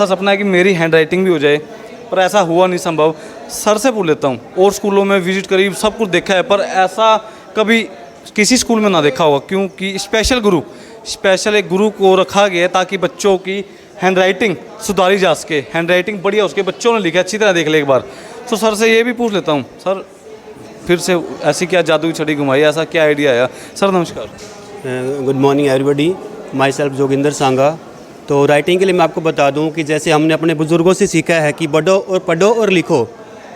सपना है कि मेरी हैंड राइटिंग भी हो जाए, पर ऐसा हुआ नहीं संभव। सर से पूछ लेता हूँ, और स्कूलों में विजिट करी, सब कुछ देखा है, पर ऐसा कभी किसी स्कूल में ना देखा होगा, क्योंकि स्पेशल एक गुरु को रखा गया है ताकि बच्चों की हैंड राइटिंग सुधारी जा सके। हैंड राइटिंग बढ़िया उसके बच्चों ने लिखा, अच्छी तरह देख ले एक बार। तो सर से ये भी पूछ लेता हूँ, सर फिर से ऐसी क्या जादू की छड़ी घुमाई, ऐसा क्या आइडिया आया? सर नमस्कार। Good morning everybody, myself Joginder Sanga. तो राइटिंग के लिए मैं आपको बता दूं कि जैसे हमने अपने बुज़ुर्गों से सीखा है कि पढ़ो और लिखो,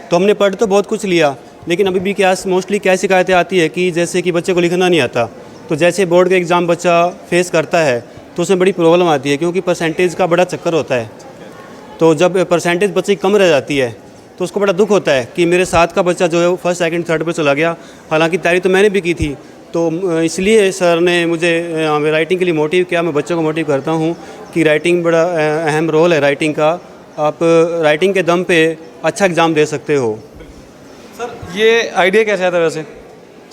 तो हमने पढ़ तो बहुत कुछ लिया, लेकिन अभी भी क्या मोस्टली क्या शिकायतें आती है कि जैसे कि बच्चे को लिखना नहीं आता। तो जैसे बोर्ड का एग्ज़ाम बच्चा फेस करता है तो उसमें बड़ी प्रॉब्लम आती है, क्योंकि परसेंटेज का बड़ा चक्कर होता है। तो जब परसेंटेज बच्चे की कम रह जाती है तो उसको बड़ा दुख होता है कि मेरे साथ का बच्चा जो है वो फर्स्ट सेकंड थर्ड पे चला गया, हालांकि तैयारी तो मैंने भी की थी। तो इसलिए सर ने मुझे राइटिंग के लिए मोटिव किया। मैं बच्चों को मोटिव करता हूँ कि राइटिंग बड़ा अहम रोल है राइटिंग का। आप राइटिंग के दम पे अच्छा एग्ज़ाम दे सकते हो। सर ये आइडिया कैसे आया था वैसे?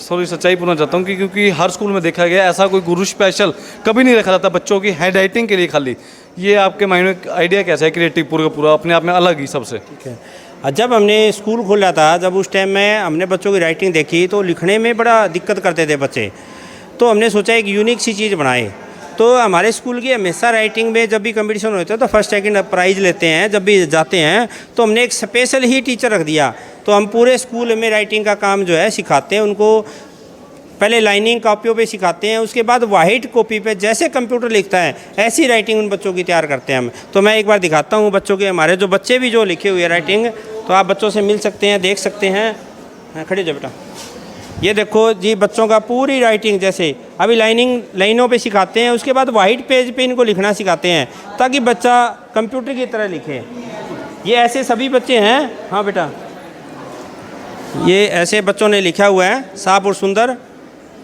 सॉरी, सच्चाई पूछना चाहता हूँ कि क्योंकि हर स्कूल में देखा गया ऐसा कोई गुरु स्पेशल कभी नहीं रखा जाता बच्चों की हैंड राइटिंग के लिए खाली। ये आपके माइंड में आइडिया कैसा है, क्रिएटिव पूरा का पूरा अपने आप में अलग ही सबसे? ठीक है। जब हमने स्कूल खोला था, जब उस टाइम में हमने बच्चों की राइटिंग देखी तो लिखने में बड़ा दिक्कत करते थे बच्चे। तो हमने सोचा एक यूनिक सी चीज़ बनाए। तो हमारे स्कूल की हमेशा राइटिंग में जब भी कंपटीशन होता है तो फर्स्ट सेकंड प्राइज़ लेते हैं जब भी जाते हैं। तो हमने एक स्पेशल ही टीचर रख दिया। तो हम पूरे स्कूल में राइटिंग का काम जो है सिखाते हैं उनको। पहले लाइनिंग कॉपियों पे सिखाते हैं, उसके बाद वाइट कॉपी पे जैसे कंप्यूटर लिखता है ऐसी राइटिंग उन बच्चों की तैयार करते हैं हम। तो मैं एक बार दिखाता हूँ बच्चों के, हमारे जो बच्चे भी जो लिखे हुए राइटिंग, तो आप बच्चों से मिल सकते हैं, देख सकते हैं। खड़े जाओ बेटा। ये देखो जी बच्चों का पूरी राइटिंग, जैसे अभी लाइनों पे सिखाते हैं, उसके बाद वाइट पेज पे इनको लिखना सिखाते हैं ताकि बच्चा कंप्यूटर की तरह लिखे। ये ऐसे सभी बच्चे हैं। हाँ बेटा, ये ऐसे बच्चों ने लिखा हुआ है साफ और सुंदर।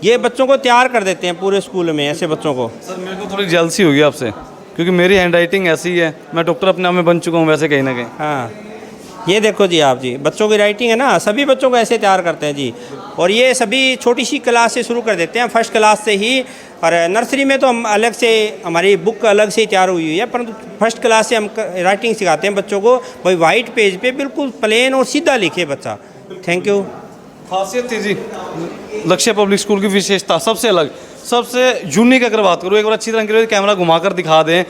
ये बच्चों को तैयार कर देते हैं पूरे स्कूल में ऐसे बच्चों को। सर मेरे को थोड़ी जेलसी होगी आपसे, क्योंकि मेरी हैंड राइटिंग ऐसी है। मैं डॉक्टर अपने आप में बन चुका हूँ वैसे कहीं ना कहीं। हाँ, ये देखो जी आप जी, बच्चों की राइटिंग है ना, सभी बच्चों को ऐसे तैयार करते हैं जी। और ये सभी छोटी सी क्लास से शुरू कर देते हैं, फर्स्ट क्लास से ही। और नर्सरी में तो हम अलग से, हमारी बुक अलग से ही तैयार हुई है, परंतु फर्स्ट क्लास से हम राइटिंग सिखाते हैं बच्चों को। भाई वाइट पेज पे बिल्कुल प्लेन और सीधा लिखे बच्चा। Thank you. खासियत थी जी लक्ष्य पब्लिक स्कूल की विशेषता, सबसे अलग, सबसे यूनिक अगर बात करूँ, एक बार अच्छी तरह कैमरा घुमाकर दिखा दें।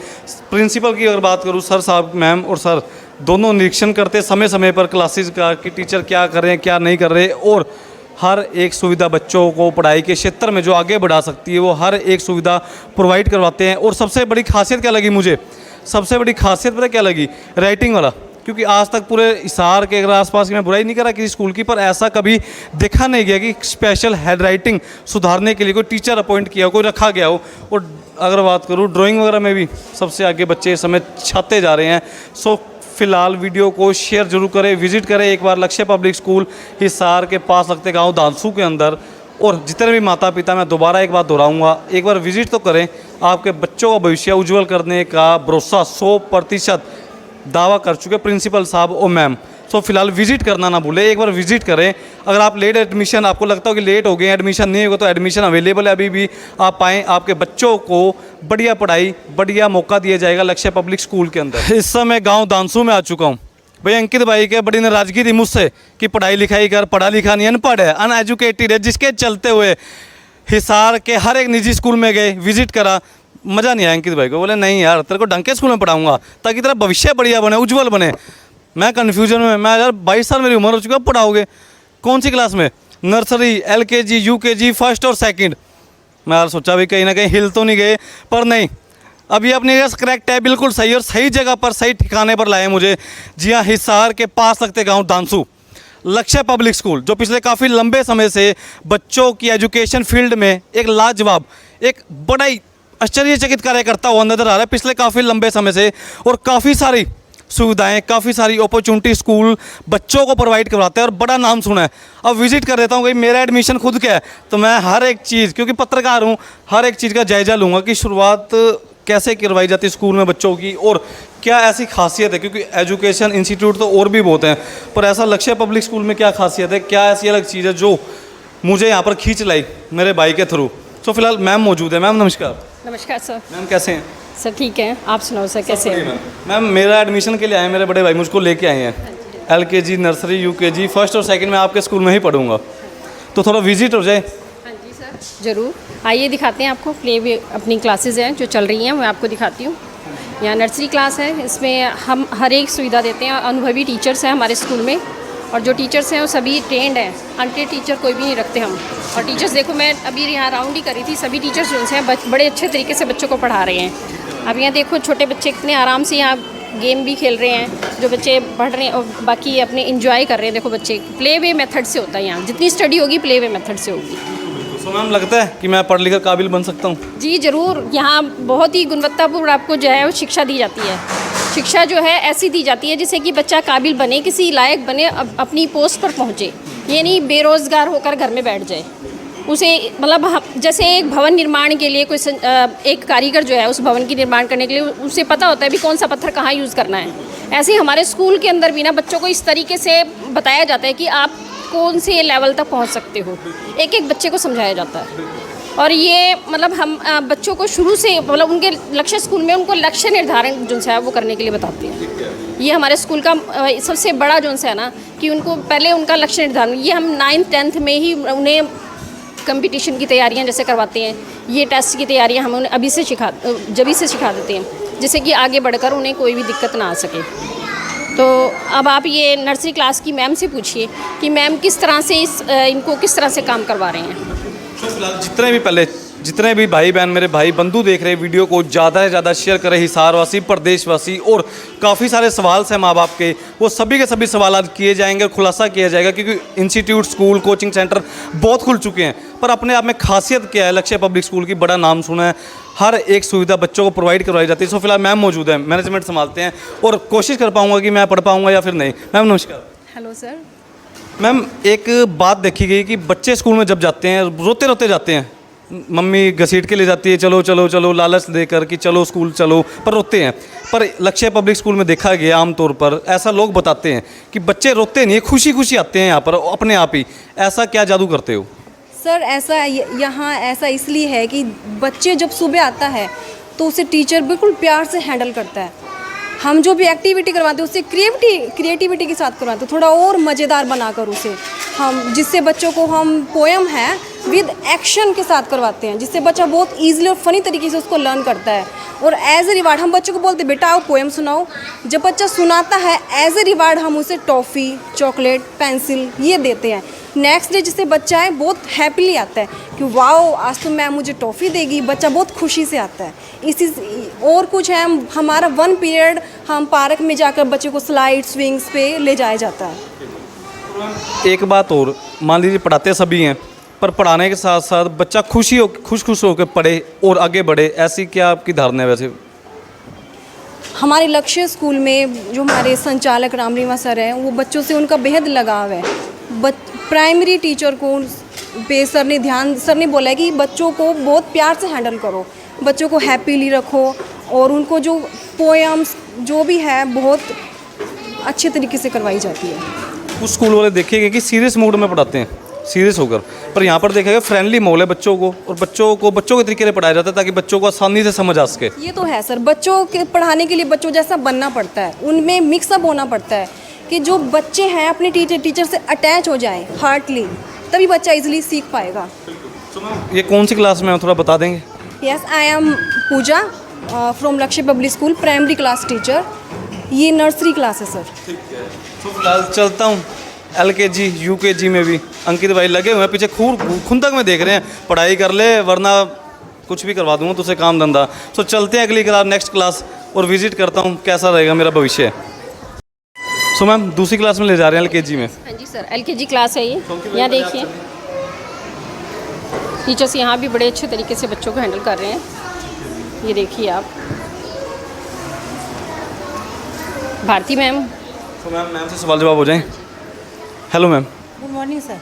प्रिंसिपल की अगर बात करूँ, सर साहब, मैम और सर दोनों निरीक्षण करते समय समय पर क्लासेस का कि टीचर क्या कर रहे हैं क्या नहीं कर रहे, और हर एक सुविधा बच्चों को पढ़ाई के क्षेत्र में जो आगे बढ़ा सकती है वो हर एक सुविधा प्रोवाइड करवाते हैं। और सबसे बड़ी खासियत क्या लगी मुझे, सबसे बड़ी खासियत पता क्या लगी? राइटिंग वाला। क्योंकि आज तक पूरे हिसार के अगर आसपास की मैं बुराई नहीं कर रहा किसी स्कूल की, पर ऐसा कभी देखा नहीं गया कि स्पेशल हैंड राइटिंग सुधारने के लिए कोई टीचर अपॉइंट किया हो, कोई रखा गया हो। और अगर बात करूँ ड्राइंग वगैरह में भी सबसे आगे बच्चे इस समय छाते जा रहे हैं। सो फिलहाल वीडियो को शेयर जरूर करें, विजिट करें एक बार लक्ष्य पब्लिक स्कूल हिसार के पास लगते गांव दानसू के अंदर। और जितने भी माता पिता, मैं दोबारा एक बात दोहराऊंगा, एक बार विजिट तो करें। आपके बच्चों का भविष्य उज्जवल करने का भरोसा 100% दावा कर चुके प्रिंसिपल साहब और मैम। सो फिलहाल विजिट करना ना भूलें, एक बार विजिट करें। अगर आप लेट एडमिशन, आपको लगता हो कि लेट हो गए, एडमिशन नहीं होगा, तो एडमिशन अवेलेबल है अभी भी। आप आएँ, आपके बच्चों को बढ़िया पढ़ाई, बढ़िया मौका दिया जाएगा लक्ष्य पब्लिक स्कूल के अंदर। इस समय गांव दानसू में आ चुका हूं। भाई अंकित भाई के बड़ी नाराजगी थी मुझसे कि पढ़ाई लिखाई कर, पढ़ा लिखा नहीं, अनपढ़ है, अनएजुकेटेड है, जिसके चलते हुए हिसार के हर एक निजी स्कूल में गए, विजिट करा, मज़ा नहीं आया। अंकित भाई को बोले नहीं यार, तेरे को ढंग के स्कूल में पढ़ाऊंगा ताकि तेरा भविष्य बढ़िया बने, उज्जवल बने। मैं कन्फ्यूजन में, मैं यार 22 साल मेरी उम्र हो चुकी है, पढ़ाओगे कौन सी क्लास में? नर्सरी, LKG, UKG, फर्स्ट और सेकंड। मैं यार सोचा भी कहीं ना कहीं हिल तो नहीं गए, पर नहीं, अब ये अपनी जगह करेक्ट है, बिल्कुल सही और सही जगह पर, सही ठिकाने पर लाए मुझे। जी हाँ, हिसार के पास लगते गाँव दानसू लक्ष्य पब्लिक स्कूल, जो पिछले काफ़ी लंबे समय से बच्चों की एजुकेशन फील्ड में एक लाजवाब, एक बड़ा ही आश्चर्यचकित कार्य करता हुआ नजर आ रहा है पिछले काफ़ी लंबे समय से। और काफ़ी सारी सुविधाएं, काफ़ी सारी अपॉर्चुनिटी स्कूल बच्चों को प्रोवाइड करवाते हैं और बड़ा नाम सुना है। अब विजिट कर देता हूँ, भाई मेरा एडमिशन खुद क्या है, तो मैं हर एक चीज़, क्योंकि पत्रकार हूँ, हर एक चीज़ का जायजा लूँगा कि शुरुआत कैसे करवाई जाती है स्कूल में बच्चों की, और क्या ऐसी खासियत है। क्योंकि एजुकेशन इंस्टीट्यूट तो और भी बहुत हैं, पर ऐसा लक्ष्य पब्लिक स्कूल में क्या खासियत है, क्या ऐसी अलग चीज़ है जो मुझे यहाँ पर खींच लाई मेरे भाई के थ्रू। तो फिलहाल मैम मौजूद है। मैम नमस्कार। नमस्कार सर। मैम कैसे हैं? सर ठीक है, आप सुनाओ सर कैसे हैं? मैम मेरा एडमिशन के लिए आए हैं, मेरे बड़े भाई मुझको लेके आए हैं। LKG नर्सरी UKG फर्स्ट और सेकंड में आपके स्कूल में ही पढ़ूंगा, तो थोड़ा विजिट हो जाए। हाँ जी सर ज़रूर आइए, दिखाते हैं आपको। प्ले वे अपनी क्लासेस हैं जो चल रही हैं, मैं आपको दिखाती हूँ। यहाँ नर्सरी क्लास है, इसमें हम हर एक सुविधा देते हैं। अनुभवी टीचर्स हैं हमारे स्कूल में, और जो टीचर्स हैं वो सभी ट्रेंड हैं। अनट्रेंड टीचर कोई भी नहीं रखते हम। और टीचर्स देखो, मैं अभी यहाँ राउंड ही करी थी, सभी टीचर्स जो हैं बड़े अच्छे तरीके से बच्चों को पढ़ा रहे हैं। अब यहाँ देखो छोटे बच्चे कितने आराम से यहाँ गेम भी खेल रहे हैं, जो बच्चे पढ़ रहे हैं और बाकी अपने इंजॉय कर रहे हैं। देखो बच्चे प्ले वे मेथड से होता है यहाँ, जितनी स्टडी होगी प्ले वे मेथड से होगी। तो मैम लगता है कि मैं पढ़ लिख कर काबिल बन सकता हूँ? जी ज़रूर, यहाँ बहुत ही गुणवत्तापूर्ण आपको जो है वो शिक्षा दी जाती है। शिक्षा जो है ऐसी दी जाती है जिससे कि बच्चा काबिल बने, किसी लायक बने, अपनी पोस्ट पर पहुँचे। ये नहीं बेरोज़गार होकर घर में बैठ जाए। उसे मतलब जैसे एक भवन निर्माण के लिए कोई एक कारीगर जो है उस भवन की निर्माण करने के लिए उसे पता होता है भी कौन सा पत्थर कहाँ यूज़ करना है। ऐसे ही हमारे स्कूल के अंदर भी ना बच्चों को इस तरीके से बताया जाता है कि आप कौन से लेवल तक पहुंच सकते हो, एक एक बच्चे को समझाया जाता है। और ये मतलब हम बच्चों को शुरू से मतलब उनके लक्ष्य स्कूल में उनको लक्ष्य निर्धारण जो है वो करने के लिए बताते हैं। ये हमारे स्कूल का सबसे बड़ा जो है ना कि उनको पहले उनका लक्ष्य निर्धारण, ये हम 9th 10th में ही उन्हें कंपटीशन की तैयारियां जैसे करवाते हैं, ये टेस्ट की तैयारियां हम उन्हें जभी से सिखा देते हैं, जिससे कि आगे बढ़कर उन्हें कोई भी दिक्कत ना आ सके। तो अब आप ये नर्सरी क्लास की मैम से पूछिए कि मैम किस तरह से इनको किस तरह से काम करवा रहे हैं। तो फिलहाल जितने भी भाई बहन मेरे भाई बंधु देख रहे हैं वीडियो को, ज़्यादा से ज़्यादा शेयर करें। हिसारवासी, प्रदेशवासी और काफ़ी सारे सवाल से माँ बाप के, वो सभी के सभी सवाल किए जाएंगे और खुलासा किया जाएगा, क्योंकि इंस्टीट्यूट, स्कूल, कोचिंग सेंटर बहुत खुल चुके हैं। पर अपने आप में खासियत क्या है, लक्ष्य पब्लिक स्कूल की बड़ा नाम सुना है, हर एक सुविधा बच्चों को प्रोवाइड करवाई जाती है। सो फिलहाल मैम मौजूद है, मैनेजमेंट संभालते हैं और कोशिश कर पाऊँगा कि मैं पढ़ पाऊँगा या फिर नहीं। मैम नमस्कार। Hello sir. मैम एक बात देखी गई कि बच्चे स्कूल में जब जाते हैं रोते रोते जाते हैं, मम्मी घसीट के ले जाती है, चलो चलो चलो, लालच देकर कि चलो स्कूल चलो, पर रोते हैं। पर लक्ष्य पब्लिक स्कूल में देखा गया आमतौर पर ऐसा लोग बताते हैं कि बच्चे रोते नहीं, खुशी खुशी आते हैं यहाँ पर अपने आप ही। ऐसा क्या जादू करते हो? सर ऐसा यहाँ ऐसा इसलिए है कि बच्चे जब सुबह आता है तो उसे टीचर बिल्कुल प्यार से हैंडल करता है। हम जो भी एक्टिविटी करवाते हैं उससे क्रिएटिविटी के साथ करवाते हैं, थोड़ा और मज़ेदार बनाकर उसे हम, जिससे बच्चों को हम पोएम है विद एक्शन के साथ करवाते हैं, जिससे बच्चा बहुत ईजिली और फनी तरीके से उसको लर्न करता है। और एज ए रिवार्ड हम बच्चों को बोलते हैं बेटा आओ पोएम सुनाओ। जब बच्चा सुनाता है एज ए रिवार्ड हम उसे टॉफ़ी, चॉकलेट, पेंसिल ये देते हैं। नेक्स्ट डे जिससे बच्चा है बहुत हैप्पीली आता है कि वाओ आज तो मैम मुझे टॉफ़ी देगी, बच्चा बहुत खुशी से आता है। इसी और कुछ है, हमारा 1 पीरियड हम पार्क में जाकर बच्चे को स्लाइड स्विंग्स पे ले जाया जाता है। एक बात और, मान लीजिए पढ़ाते सभी हैं, पर पढ़ाने के साथ साथ बच्चा खुश होकर पढ़े और आगे बढ़े, ऐसी क्या आपकी धारणा है? वैसे हमारे लक्ष्य स्कूल में जो हमारे संचालक रामरीमा सर हैं, वो बच्चों से उनका बेहद लगाव है। प्राइमरी टीचर को सर ने बोला है कि बच्चों को बहुत प्यार से हैंडल करो, बच्चों को हैप्पीली रखो और उनको जो पोएम्स जो भी है बहुत अच्छे तरीके से करवाई जाती है। कुछ स्कूल वाले देखेंगे कि सीरियस मूड में पढ़ाते हैं, सीरियस होकर, पर यहाँ पर देखेगा फ्रेंडली माहौल है बच्चों को, और बच्चों के तरीके से पढ़ाया जाता है ताकि बच्चों को आसानी से समझ आ सके। ये तो है सर, बच्चों के पढ़ाने के लिए बच्चों जैसा बनना पड़ता है, उनमें मिक्सअप होना पड़ता है कि जो बच्चे हैं अपने टीचर से अटैच हो जाएं हार्टली, तभी बच्चा इजीली सीख पाएगा। ये कौन सी क्लास में है थोड़ा बता देंगे? Yes, I am Pooja from Lakshya public school, primary class teacher. ये नर्सरी क्लास है सर। तो फिलहाल चलता हूँ LKG UKG में भी अंकित भाई लगे हुए हैं पीछे, खून तक में देख रहे हैं, पढ़ाई कर ले वरना कुछ भी करवा दूँगा तुझसे काम धंधा। तो चलते हैं अगली क्लास, नेक्स्ट क्लास, और विजिट करता हूँ कैसा रहेगा मेरा भविष्य। सो मैम दूसरी क्लास में ले जा रहे हैं LKG में। हाँ जी सर, LKG क्लास है ये। यहाँ देखिए टीचर्स यहाँ भी बड़े अच्छे तरीके से बच्चों को हैंडल कर रहे हैं। ये देखिए आप, भारती मैम। तो मैम से सवाल जवाब हो जाएं। Hello ma'am. Good morning sir.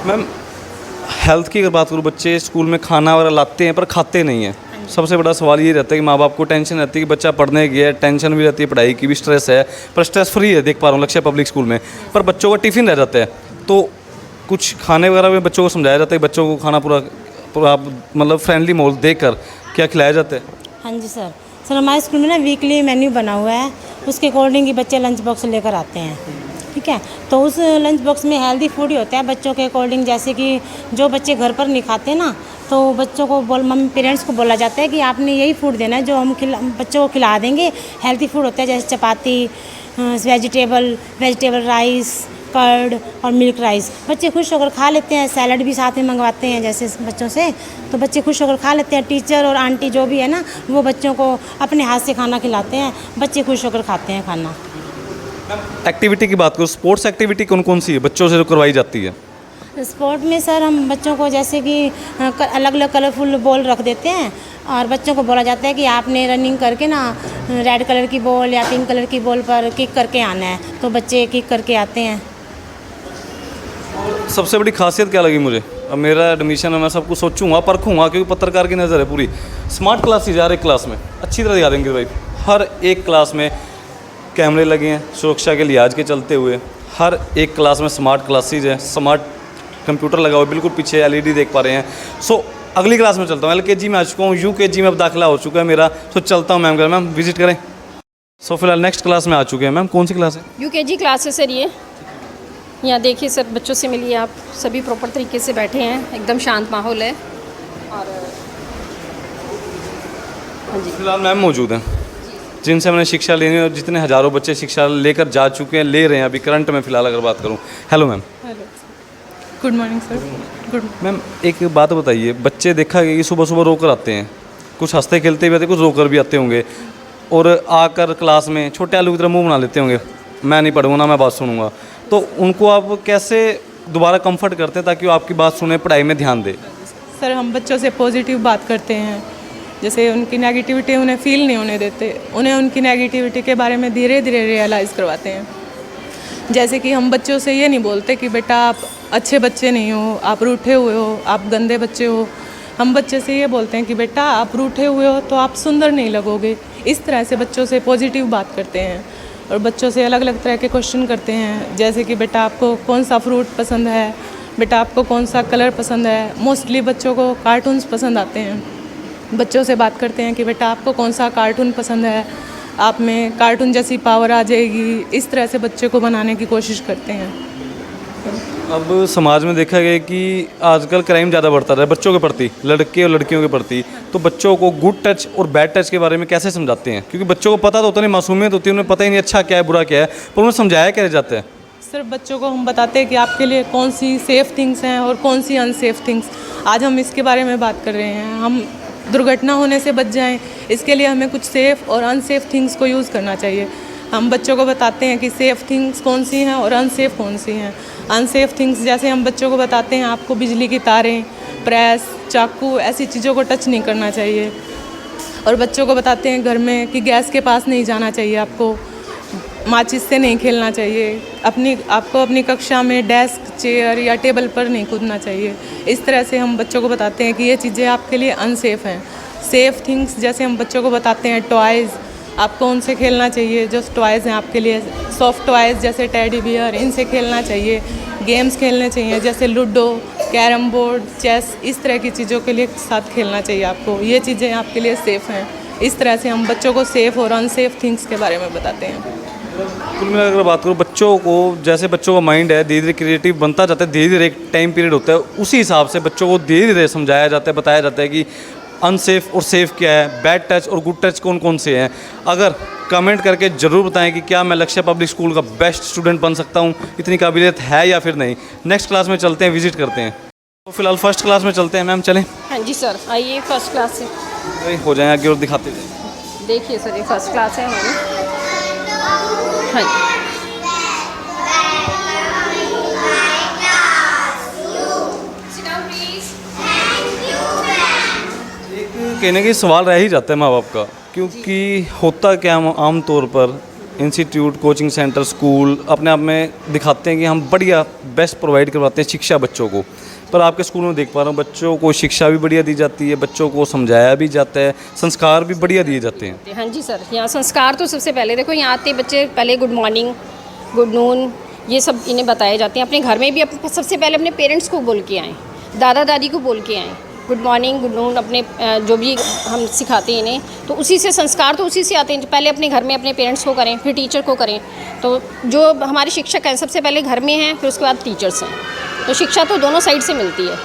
Ma'am health की अगर बात करूँ, बच्चे स्कूल में खाना वगैरह लाते हैं पर खाते नहीं हैं। सबसे बड़ा सवाल ये रहता है कि माँ बाप को टेंशन रहती है कि बच्चा पढ़ने गया है, टेंशन भी रहती है, पढ़ाई की भी स्ट्रेस है, पर स्ट्रेस फ्री है देख पा रहा हूँ लक्ष्य पब्लिक स्कूल में, पर बच्चों का टिफ़िन रह जाता है। तो कुछ खाने वगैरह में बच्चों को समझाया जाता है, बच्चों को खाना पूरा मतलब फ्रेंडली माहौल देकर क्या खिलाया जाता है? हाँ जी सर। सर हमारे स्कूल में ना वीकली मेन्यू बना हुआ है, उसके अकॉर्डिंग ही बच्चे लंच बॉक्स लेकर आते हैं। ठीक है, तो उस लंच बॉक्स में हेल्दी फूड ही होता है बच्चों के अकॉर्डिंग। जैसे कि जो बच्चे घर पर नहीं खाते ना, तो बच्चों को मम्मी पेरेंट्स को बोला जाता है कि आपने यही फूड देना है जो हम बच्चों को खिला देंगे। हेल्दी फूड होता है जैसे चपाती, वेजिटेबल राइस, कर्ड और मिल्क राइस। बच्चे खुश होकर खा लेते हैं। सैलड भी साथ में मंगवाते हैं जैसे बच्चों से, तो बच्चे खुश होकर खा लेते हैं। टीचर और आंटी जो भी है ना, वो बच्चों को अपने हाथ से खाना खिलाते हैं, बच्चे खुश होकर खाते हैं खाना। एक्टिविटी की बात करूँ, स्पोर्ट्स एक्टिविटी कौन कौन सी है बच्चों से जो करवाई जाती है? स्पोर्ट में सर हम बच्चों को जैसे कि अलग अलग कलरफुल बॉल रख देते हैं और बच्चों को बोला जाता है कि आपने रनिंग करके ना रेड कलर की बॉल या पिंक कलर की बॉल पर किक करके आना है, तो बच्चे किक करके आते हैं। सबसे बड़ी खासियत क्या लगी मुझे? अब मेरा एडमिशन है, मैं सब कुछ सोचूंगा परखूंगा, क्योंकि पत्रकार की नज़र है पूरी। स्मार्ट क्लासेज हर एक क्लास में अच्छी तरह दिखा देंगे भाई। हर एक क्लास में कैमरे लगे हैं सुरक्षा के लिहाज के चलते हुए। हर एक क्लास में स्मार्ट क्लासेज है, स्मार्ट कंप्यूटर लगा हुआ है, बिल्कुल पीछे एलईडी देख पा रहे हैं। सो अगली क्लास में चलता हूँ। एलकेजी में आ चुका हूँ, यूकेजी में अब दाखिला हो चुका है मेरा। सो चलता हूँ मैम, मैम विजिट करें। सो फिलहाल नेक्स्ट क्लास में आ चुके हैं। मैम कौन सी क्लास है? यूकेजी क्लास है सर ये। यहाँ देखिए सर, बच्चों से मिलिए आप। सभी प्रॉपर तरीके से बैठे हैं, एकदम शांत माहौल है। और हाँ जी, फिलहाल मैम मौजूद हैं जिनसे मैंने शिक्षा लेनी है, और जितने हज़ारों बच्चे शिक्षा लेकर जा चुके हैं, ले रहे हैं अभी करंट में। फ़िलहाल अगर बात करूँ, hello ma'am. Hello, good morning sir. Good. Ma'am एक बात बताइए, बच्चे देखा गया कि सुबह सुबह रोकर आते हैं, कुछ हंसते खेलते भी आते, कुछ रोकर भी आते होंगे, और आकर क्लास में छोटे आलू की तरह मुंह बना लेते होंगे, मैं नहीं पढ़ूंगा ना मैं बात सुनूंगा। तो उनको आप कैसे दोबारा कंफर्ट करते हैं ताकि वो आपकी बात सुने, पढ़ाई में ध्यान दे? सर हम बच्चों से पॉजिटिव बात करते हैं, जैसे उनकी नेगेटिविटी उन्हें फील नहीं होने देते, उन्हें उनकी नेगेटिविटी के बारे में धीरे धीरे रियलाइज़ करवाते हैं। जैसे कि हम बच्चों से ये नहीं बोलते कि बेटा आप अच्छे बच्चे नहीं हो, आप रूठे हुए हो, आप गंदे बच्चे हो। हम बच्चे से ये बोलते हैं कि बेटा आप रूठे हुए हो तो आप सुंदर नहीं लगोगे। इस तरह से बच्चों से पॉजिटिव बात करते हैं और बच्चों से अलग अलग तरह के क्वेश्चन करते हैं, जैसे कि बेटा आपको कौन सा फ्रूट पसंद है, बेटा आपको कौन सा कलर पसंद है। मोस्टली बच्चों को कार्टून्स पसंद आते हैं। बच्चों से बात करते हैं कि बेटा आपको कौन सा कार्टून पसंद है, आप में कार्टून जैसी पावर आ जाएगी। इस तरह से बच्चे को बनाने की कोशिश करते हैं। अब समाज में देखा गया कि आजकल क्राइम ज़्यादा बढ़ता रहा है बच्चों के प्रति, लड़के और लड़कियों के प्रति। तो बच्चों को गुड टच और बैड टच के बारे में कैसे समझाते हैं? क्योंकि बच्चों को पता तो होता नहीं, मासूमियत होती है, उन्हें पता ही नहीं अच्छा क्या है बुरा क्या है, पर उन्हें समझाया कैसे जाता है? सिर्फ बच्चों को हम बताते हैं कि आपके लिए कौन सी सेफ़ थिंग्स हैं और कौन सी अनसेफ थिंग्स। आज हम इसके बारे में बात कर रहे हैं, हम दुर्घटना होने से बच जाएं, इसके लिए हमें कुछ सेफ़ और अनसेफ थिंग्स को यूज़ करना चाहिए। हम बच्चों को बताते हैं कि सेफ़ थिंग्स कौन सी हैं और अनसेफ कौन सी हैं। अनसेफ थिंग्स जैसे हम बच्चों को बताते हैं आपको बिजली की तारें, प्रेस, चाकू ऐसी चीज़ों को टच नहीं करना चाहिए। और बच्चों को बताते हैं घर में कि गैस के पास नहीं जाना चाहिए, आपको माचिस से नहीं खेलना चाहिए, आपको अपनी कक्षा में डेस्क, चेयर या टेबल पर नहीं कूदना चाहिए। इस तरह से हम बच्चों को बताते हैं कि ये चीज़ें आपके लिए अनसेफ हैं। सेफ़ थिंग्स जैसे हम बच्चों को बताते हैं टॉयज़, आपको उनसे खेलना चाहिए जो टॉयज़ हैं आपके लिए। सॉफ्ट टॉयज़ जैसे टेडी बियर, इनसे खेलना चाहिए। गेम्स खेलने चाहिए जैसे लूडो, कैरम बोर्ड, चेस, इस तरह की चीज़ों के लिए साथ खेलना चाहिए आपको। ये चीज़ें आपके लिए सेफ़ हैं। इस तरह से हम बच्चों को सेफ़ और अनसेफ थिंग्स के बारे में बताते हैं। कुल मिलाकर अगर बात करूँ, बच्चों को जैसे बच्चों का माइंड है धीरे धीरे क्रिएटिव बनता जाता है, धीरे धीरे एक टाइम पीरियड होता है, उसी हिसाब से बच्चों को धीरे धीरे समझाया जाता है, बताया जाता है कि अनसेफ और सेफ़ क्या है, बैड टच और गुड टच कौन कौन से हैं। अगर कमेंट करके ज़रूर बताएं कि क्या मैं लक्ष्य पब्लिक स्कूल का बेस्ट स्टूडेंट बन सकता हूँ, इतनी काबिलियत है या फिर नहीं। नेक्स्ट क्लास में चलते हैं, विजिट करते हैं। तो फिलहाल फर्स्ट क्लास में चलते हैं मैम, चलें? हाँ जी सर, आइए फर्स्ट क्लास से वही हो जाए आगे और दिखाते हैं। देखिए सर, ये फर्स्ट क्लास है हमारी। हाँ जी, कहने की सवाल रह ही जाता है माँ बाप का, क्योंकि होता क्या आम तौर पर इंस्टीट्यूट, कोचिंग सेंटर, स्कूल अपने आप में दिखाते हैं कि हम बढ़िया बेस्ट प्रोवाइड करवाते हैं शिक्षा बच्चों को, पर आपके स्कूल में देख पा रहा हूँ बच्चों को शिक्षा भी बढ़िया दी जाती है, बच्चों को समझाया भी जाता है, संस्कार भी बढ़िया दिए जाते हैं। हाँ जी सर, यहाँ संस्कार तो सबसे पहले देखो, यहाँ आते बच्चे पहले गुड मॉर्निंग, गुड नून, ये सब इन्हें बताए जाते हैं। अपने घर में भी सबसे पहले अपने पेरेंट्स को बोल के आएँ, दादा दादी को बोल के आएँ, गुड मॉर्निंग, गुड नून, अपने जो भी हम सिखाते हैं इन्हें, तो उसी से संस्कार तो उसी से आते हैं। पहले अपने घर में अपने पेरेंट्स को करें, फिर टीचर को करें। तो जो हमारे शिक्षक हैं सबसे पहले घर में हैं, फिर उसके बाद टीचर्स हैं। तो शिक्षा तो दोनों साइड से मिलती है।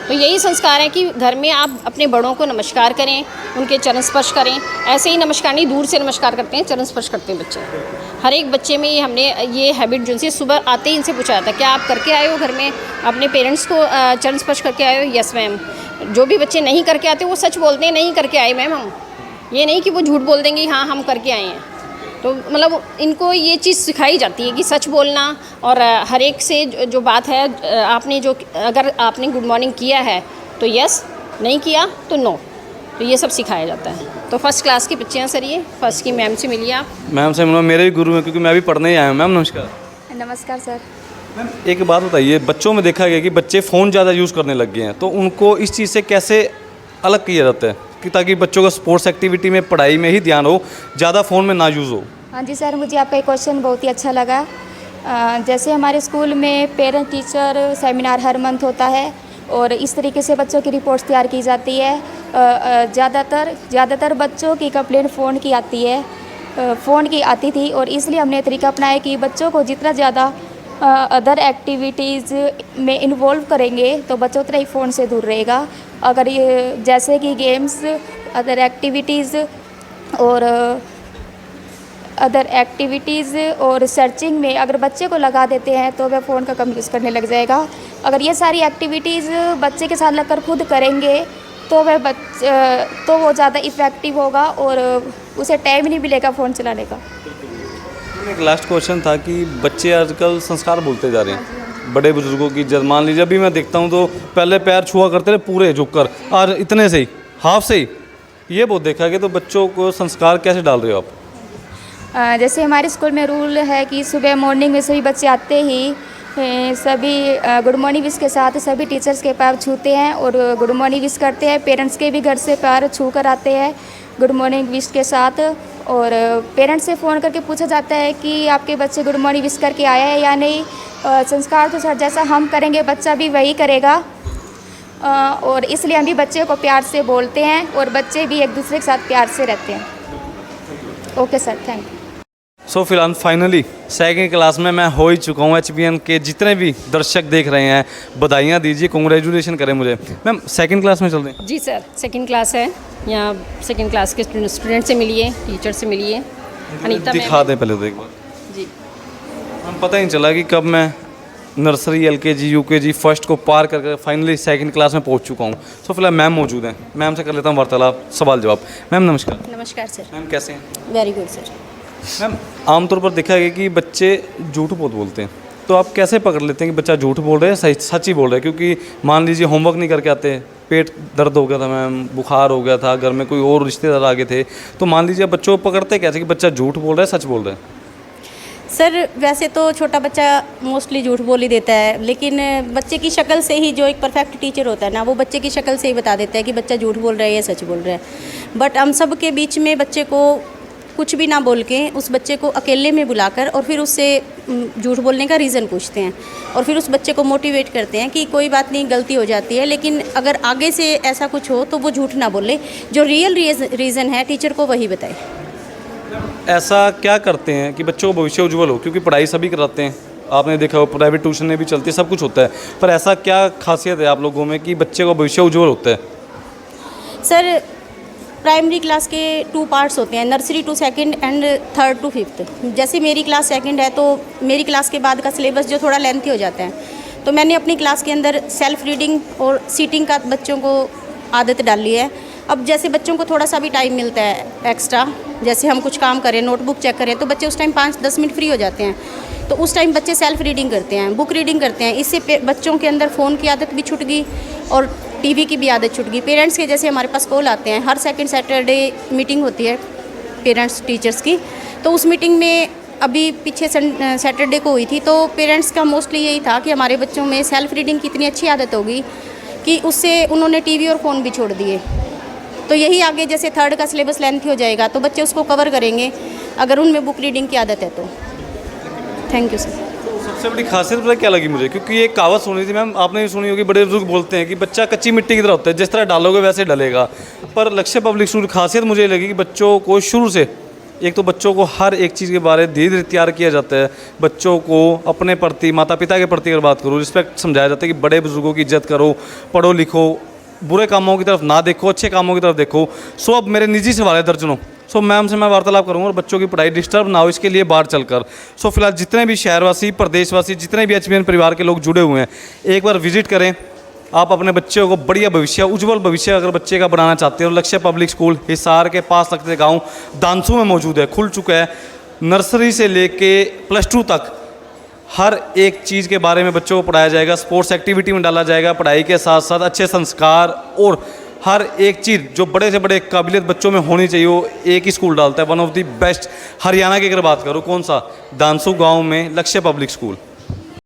तो यही संस्कार है कि घर में आप अपने बड़ों को नमस्कार करें, उनके चरण स्पर्श करें। ऐसे ही नमस्कार नहीं, दूर से नमस्कार करते हैं, चरण स्पर्श करते हैं बच्चे। हर एक बच्चे में हमने ये हैबिट जो से सुबह आते ही इनसे पूछा जाता है, क्या आप करके आए हो घर में अपने पेरेंट्स को चरण स्पर्श करके आए हो? Yes ma'am. जो भी बच्चे नहीं करके आते वो सच बोलते हैं, नहीं करके आए मैम हम। ये नहीं कि वो झूठ बोल देंगे हाँ हम करके आए हैं। तो मतलब इनको ये चीज़ सिखाई जाती है कि सच बोलना, और हर एक से जो बात है आपने जो अगर आपने गुड मॉर्निंग किया है तो यस, नहीं किया तो नो। तो ये सब सिखाया जाता है। तो फर्स्ट क्लास के बच्चे हैं सर, ये फर्स्ट की मैम से मिलिए आप। मैम से मिलो, मेरे भी गुरु हैं क्योंकि मैं भी पढ़ने ही आया हूँ। मैम नमस्कार। नमस्कार सर। मैम एक बात बताइए, बच्चों में देखा गया कि बच्चे फ़ोन ज़्यादा यूज़ करने लग गए हैं, तो उनको इस चीज़ से कैसे अलग किया जाता है कि ताकि बच्चों का स्पोर्ट्स एक्टिविटी में, पढ़ाई में ही ध्यान हो, ज़्यादा फ़ोन में ना यूज़ हो? हाँ जी सर, मुझे आपका क्वेश्चन बहुत ही अच्छा लगा। जैसे हमारे स्कूल में पेरेंट टीचर सेमिनार हर मंथ होता है और इस तरीके से बच्चों की रिपोर्ट्स तैयार की जाती है। ज़्यादातर बच्चों की कंप्लेंट फ़ोन की आती है, फ़ोन की आती थी, और इसलिए हमने तरीका अपनाया कि बच्चों को जितना ज़्यादा अदर एक्टिविटीज़ में इन्वॉल्व करेंगे तो बच्चा उतना ही फ़ोन से दूर रहेगा। अगर ये जैसे कि गेम्स, अदर एक्टिविटीज़ और सर्चिंग में अगर बच्चे को लगा देते हैं तो वह फ़ोन का कम यूज़ करने लग जाएगा। अगर ये सारी एक्टिविटीज़ बच्चे के साथ लगकर खुद करेंगे तो वो ज़्यादा इफ़ेक्टिव होगा और उसे टाइम नहीं मिलेगा फ़ोन चलाने का। एक लास्ट क्वेश्चन था कि बच्चे आजकल संस्कार भूलते जा रहे हैं बड़े बुजुर्गों की। जब मान लीजिए अभी मैं देखता हूँ तो पहले पैर छुआ करते थे पूरे झुककर, और इतने से ही, हाफ से ही, ये बहुत देखा कि। तो बच्चों को संस्कार कैसे डाल रहे हो आप? जैसे हमारे स्कूल में रूल है कि सुबह मॉर्निंग में सभी बच्चे आते ही सभी गुड मॉर्निंग विश के साथ सभी टीचर्स के पैर छूते हैं और गुड मॉर्निंग विश करते हैं। पेरेंट्स के भी घर से पैर छू कर आते हैं गुड मॉर्निंग विश के साथ, और पेरेंट्स से फ़ोन करके पूछा जाता है कि आपके बच्चे गुड मॉर्निंग विश करके आया है या नहीं। संस्कार तो सर जैसा हम करेंगे बच्चा भी वही करेगा, और इसलिए हम भी बच्चे को प्यार से बोलते हैं और बच्चे भी एक दूसरे के साथ प्यार से रहते हैं। Okay sir, thank you. So फिलहाल फाइनली सेकंड क्लास में मैं हो ही चुका हूँ। HBN के जितने भी दर्शक देख रहे हैं बधाइयाँ दीजिए, कांग्रेचुलेशन करें मुझे। मैम सेकंड क्लास में चल रहे हैं? जी सर, सेकंड क्लास है। यहाँ सेकंड क्लास के स्टूडेंट से मिलिए, टीचर से मिलिए। अनीता दिखा दें पहले तो एक बार जी। हम पता ही नहीं चला कि कब मैं नर्सरी, LKG, UKG फर्स्ट को पार करके फाइनली सेकंड क्लास में पहुंच चुका हूं। तो फिलहाल मैम मौजूद हैं, मैम से कर लेता हूं वार्तालाप, सवाल जवाब। मैम नमस्कार। नमस्कार सर। मैम कैसे हैं? Very good sir. मैम आमतौर पर देखा गया कि बच्चे झूठ बहुत बोलते हैं, तो आप कैसे पकड़ लेते हैं कि बच्चा झूठ बोल रहा है सच ही बोल रहा है? क्योंकि मान लीजिए होमवर्क नहीं करके आते, पेट दर्द हो गया था मैम, बुखार हो गया था, घर में कोई और रिश्तेदार आ गए थे, तो मान लीजिए बच्चों को पकड़ते कैसे कि बच्चा झूठ बोल रहा है सच बोल रहा है? सर वैसे तो छोटा बच्चा मोस्टली झूठ बोल ही देता है, लेकिन बच्चे की शक्ल से ही, जो एक परफेक्ट टीचर होता है ना, वो बच्चे की शक्ल से ही बता देता है कि बच्चा झूठ बोल रहा है या सच बोल रहा है। बट हम सब के बीच में बच्चे को कुछ भी ना बोल के उस बच्चे को अकेले में बुलाकर और फिर उससे झूठ बोलने का रीज़न पूछते हैं, और फिर उस बच्चे को मोटिवेट करते हैं कि कोई बात नहीं, गलती हो जाती है, लेकिन अगर आगे से ऐसा कुछ हो तो वो झूठ ना बोले, जो रियल रीज़न है टीचर को वही बताए। ऐसा क्या करते हैं कि बच्चों का भविष्य उज्जवल हो? क्योंकि पढ़ाई सभी कराते हैं, आपने देखा हो प्राइवेट ट्यूशन भी चलती है, सब कुछ होता है, पर ऐसा क्या खासियत है आप लोगों में कि बच्चे का भविष्य उज्जवल होता है? सर प्राइमरी क्लास के 2 पार्ट्स होते हैं, nursery to second and third to fifth. जैसे मेरी क्लास सेकंड है तो मेरी क्लास के बाद का सिलेबस जो थोड़ा लेंथी हो जाता है, तो मैंने अपनी क्लास के अंदर सेल्फ रीडिंग और सीटिंग का बच्चों को आदत डाली है। अब जैसे बच्चों को थोड़ा सा भी टाइम मिलता है एक्स्ट्रा, जैसे हम कुछ काम करें, नोटबुक चेक करें, तो बच्चे उस टाइम 5-10 मिनट फ्री हो जाते हैं, तो उस टाइम बच्चे सेल्फ रीडिंग करते हैं, बुक रीडिंग करते हैं। इससे बच्चों के अंदर फ़ोन की आदत भी छूट गई और टीवी की भी आदत छूट गई। पेरेंट्स के जैसे हमारे पास कॉल आते हैं, हर सेकंड सैटरडे मीटिंग होती है पेरेंट्स टीचर्स की, तो उस मीटिंग में अभी पीछे सैटरडे को हुई थी, तो पेरेंट्स का मोस्टली यही था कि हमारे बच्चों में सेल्फ रीडिंग की इतनी अच्छी आदत होगी कि उससे उन्होंने टीवी और फ़ोन भी छोड़ दिए। तो यही आगे जैसे थर्ड का सिलेबस लेंथी हो जाएगा तो बच्चे उसको कवर करेंगे अगर उनमें बुक रीडिंग की आदत है तो। Thank you sir. सबसे बड़ी खासियत पता है क्या लगी मुझे, क्योंकि ये कहावत सुनी थी मैम, आपने भी सुनी होगी, बड़े बुजुर्ग बोलते हैं कि बच्चा कच्ची मिट्टी की तरह होता है, जिस तरह डालोगे वैसे डलेगा। पर लक्ष्य पब्लिक स्कूल की खासियत मुझे ये लगी कि बच्चों को शुरू से, एक तो बच्चों को हर एक चीज़ के बारे में धीरे धीरे तैयार किया जाता है। बच्चों को अपने प्रति, माता पिता के प्रति अगर बात करूँ, रिस्पेक्ट समझाया जाता है कि बड़े बुजुर्गों की इज्जत करो, पढ़ो लिखो, बुरे कामों की तरफ ना देखो, अच्छे कामों की तरफ देखो। सो अब मेरे निजी सवाल है दर्जनों, सो मैम से मैं वार्तालाप करूंगा और बच्चों की पढ़ाई डिस्टर्ब ना हो इसके लिए बाहर चलकर। सो फिलहाल जितने भी शहरवासी, प्रदेशवासी, जितने भी HBN परिवार के लोग जुड़े हुए हैं, एक बार विजिट करें। आप अपने बच्चों को बढ़िया भविष्य, उज्जवल भविष्य अगर बच्चे का बनाना चाहते हो, लक्ष्य पब्लिक स्कूल हिसार के पास लगते गाँव दानसू में मौजूद है, खुल चुका है। नर्सरी से लेके +2 तक हर एक चीज़ के बारे में बच्चों को पढ़ाया जाएगा, स्पोर्ट्स एक्टिविटी में डाला जाएगा, पढ़ाई के साथ साथ अच्छे संस्कार और हर एक चीज़ जो बड़े से बड़े काबिलियत बच्चों में होनी चाहिए वो एक ही स्कूल डालता है। One of the best Haryana की अगर बात करूँ, कौन सा, दानसू गांव में लक्ष्य पब्लिक स्कूल।